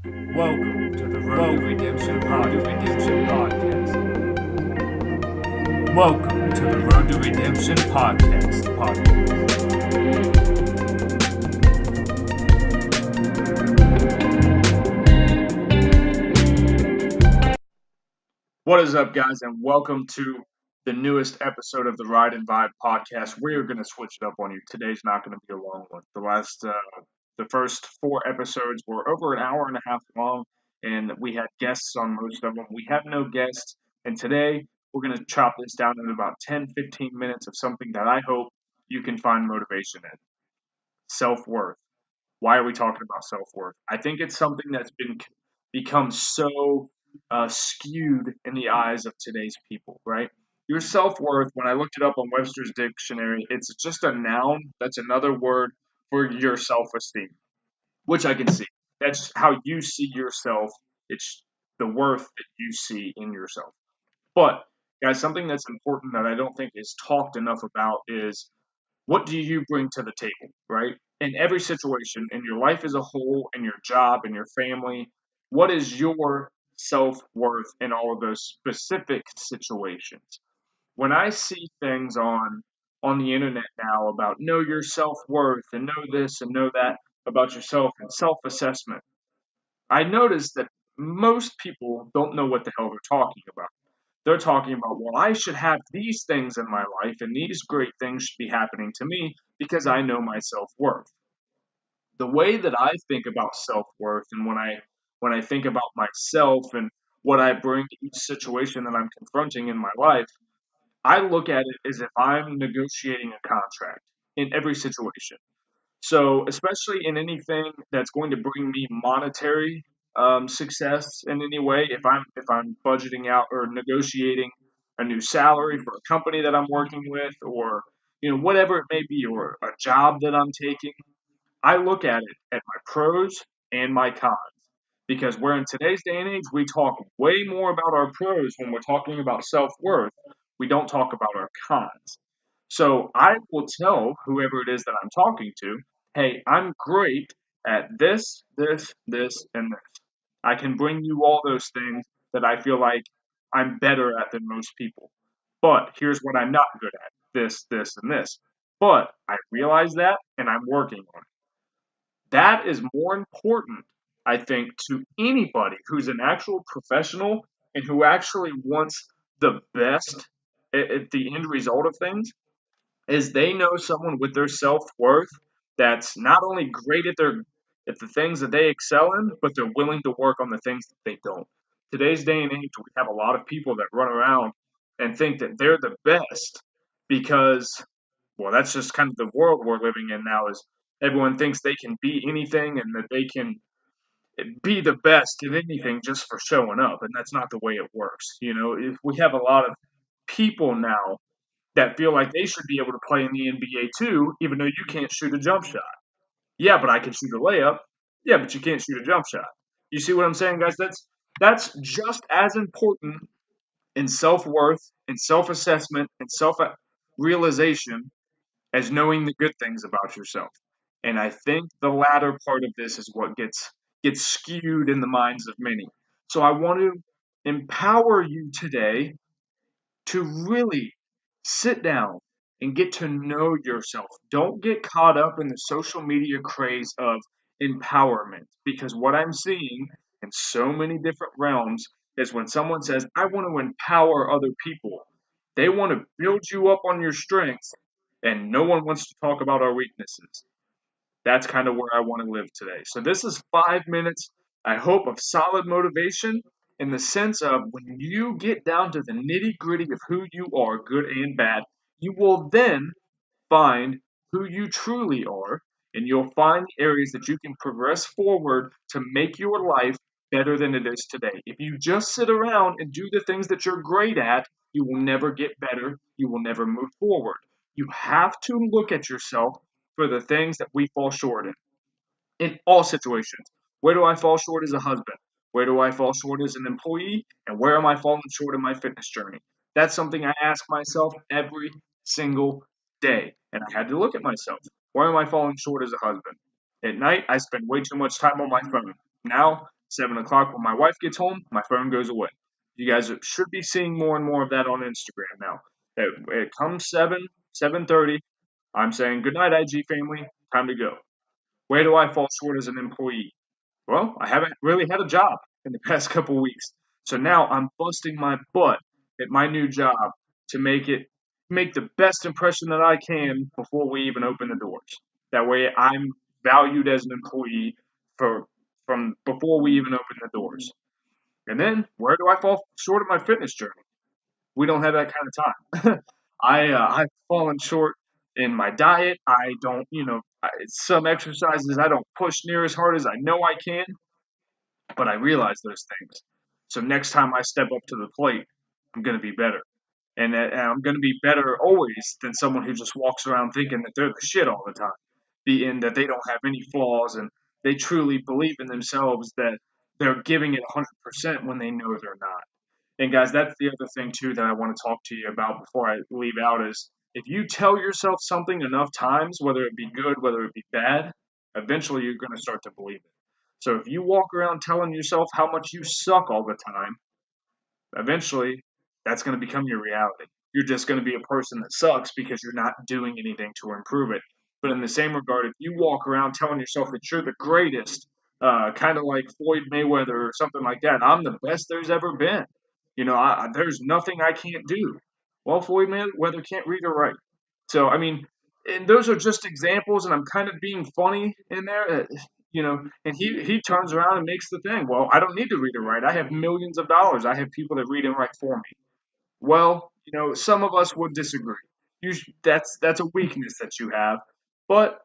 Welcome to the Road to Redemption Podcast. Welcome to the Road to Redemption Podcast. What is up, guys, and welcome to the newest episode of the Ride and Vibe podcast. We're going to switch it up on you. Today's not going to be a long one. The first four episodes were over an hour and a half long, and we had guests on most of them. We have no guests, and today we're going to chop this down into about 10-15 minutes of something that I hope you can find motivation in. Self-worth. Why are we talking about self-worth? I think it's something that's become so skewed in the eyes of today's people, right? Your self-worth, when I looked it up on Webster's dictionary, it's just a noun. That's another word for your self-esteem, which I can see. That's how you see yourself. It's the worth that you see in yourself. But, guys, something that's important that I don't think is talked enough about is what do you bring to the table, right? In every situation, in your life as a whole, in your job, in your family, what is your self worth in all of those specific situations? When I see things on the internet now about know your self worth and know this and know that about yourself and self assessment, I notice that most people don't know what the hell they're talking about. They're talking about, well, I should have these things in my life and these great things should be happening to me because I know my self-worth. The way that I think about self-worth and when I think about myself and what I bring to each situation that I'm confronting in my life, I look at it as if I'm negotiating a contract in every situation. So, especially in anything that's going to bring me monetary success in any way, if I'm budgeting out or negotiating a new salary for a company that I'm working with, or whatever it may be, or a job that I'm taking, I look at it at my pros and my cons. Because where in today's day and age we talk way more about our pros when we're talking about self worth, we don't talk about our cons. So I will tell whoever it is that I'm talking to, hey, I'm great at this, this, this, and this. I can bring you all those things that I feel like I'm better at than most people. But here's what I'm not good at this, this, and this. But I realize that and I'm working on it. That is more important, I think, to anybody who's an actual professional and who actually wants the best at the end result of things is they know someone with their self-worth that's not only great at the things that they excel in, but they're willing to work on the things that they don't. Today's day and age, we have a lot of people that run around and think that they're the best because, well, that's just kind of the world we're living in now. Is everyone thinks they can be anything and that they can be the best at anything just for showing up, and that's not the way it works. If we have a lot of people now that feel like they should be able to play in the NBA too, even though you can't shoot a jump shot. Yeah, but I can shoot a layup. Yeah, but you can't shoot a jump shot. You see what I'm saying, guys? That's just as important in self-worth, in self-assessment, in self-realization as knowing the good things about yourself. And I think the latter part of this is what gets skewed in the minds of many. So I want to empower you today to really sit down and get to know yourself. Don't get caught up in the social media craze of empowerment because what I'm seeing in so many different realms is when someone says, I want to empower other people, they want to build you up on your strengths and no one wants to talk about our weaknesses. That's kind of where I want to live today. So this is 5 minutes, I hope, of solid motivation in the sense of when you get down to the nitty gritty of who you are, good and bad, you will then find who you truly are, and you'll find the areas that you can progress forward to make your life better than it is today. If you just sit around and do the things that you're great at, you will never get better. You will never move forward. You have to look at yourself for the things that we fall short in all situations. Where do I fall short as a husband? Where do I fall short as an employee? And where am I falling short in my fitness journey? That's something I ask myself every single day. And I had to look at myself. Where am I falling short as a husband? At night, I spend way too much time on my phone. Now, 7 o'clock when my wife gets home, my phone goes away. You guys should be seeing more and more of that on Instagram now. It comes 7:30. I'm saying, good night, IG family. Time to go. Where do I fall short as an employee? Well, I haven't really had a job in the past couple weeks. So now I'm busting my butt at my new job to make the best impression that I can before we even open the doors. That way I'm valued as an employee for from before we even open the doors. And then where do I fall short of my fitness journey? We don't have that kind of time. I've fallen short in my diet. I don't, some exercises I don't push near as hard as I know I can, but I realize those things. So next time I step up to the plate, I'm going to be better. And I'm going to be better always than someone who just walks around thinking that they're the shit all the time, being that they don't have any flaws and they truly believe in themselves that they're giving it 100% when they know they're not. And guys, that's the other thing too that I want to talk to you about before I leave out is if you tell yourself something enough times, whether it be good, whether it be bad, eventually you're going to start to believe it. So if you walk around telling yourself how much you suck all the time, eventually that's going to become your reality. You're just going to be a person that sucks because you're not doing anything to improve it. But in the same regard, if you walk around telling yourself that you're the greatest, kind of like Floyd Mayweather or something like that, I'm the best there's ever been. There's nothing I can't do. Well, Floyd Mayweather can't read or write. So, I mean, and those are just examples, and I'm kind of being funny in there. And he turns around and makes the thing. Well, I don't need to read or write. I have millions of dollars. I have people that read and write for me. Well, some of us would disagree. That's a weakness that you have, but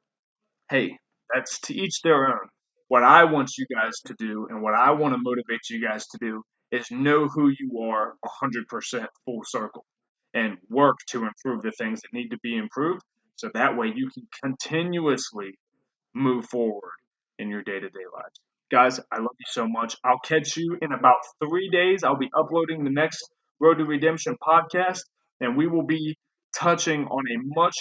hey, that's to each their own. What I want you guys to do, and what I want to motivate you guys to do, is know who you are 100% full circle, and work to improve the things that need to be improved, so that way you can continuously move forward in your day to day lives. Guys, I love you so much. I'll catch you in about 3 days. I'll be uploading the next Road to Redemption podcast, and we will be touching on a much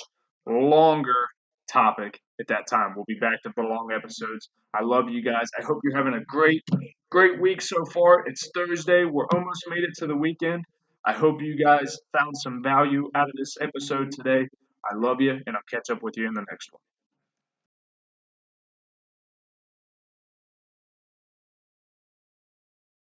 longer topic at that time. We'll be back to the long episodes. I love you guys. I hope you're having a great week so far. It's Thursday. We're almost made it to the weekend. I hope you guys found some value out of this episode today. I love you, and I'll catch up with you in the next one.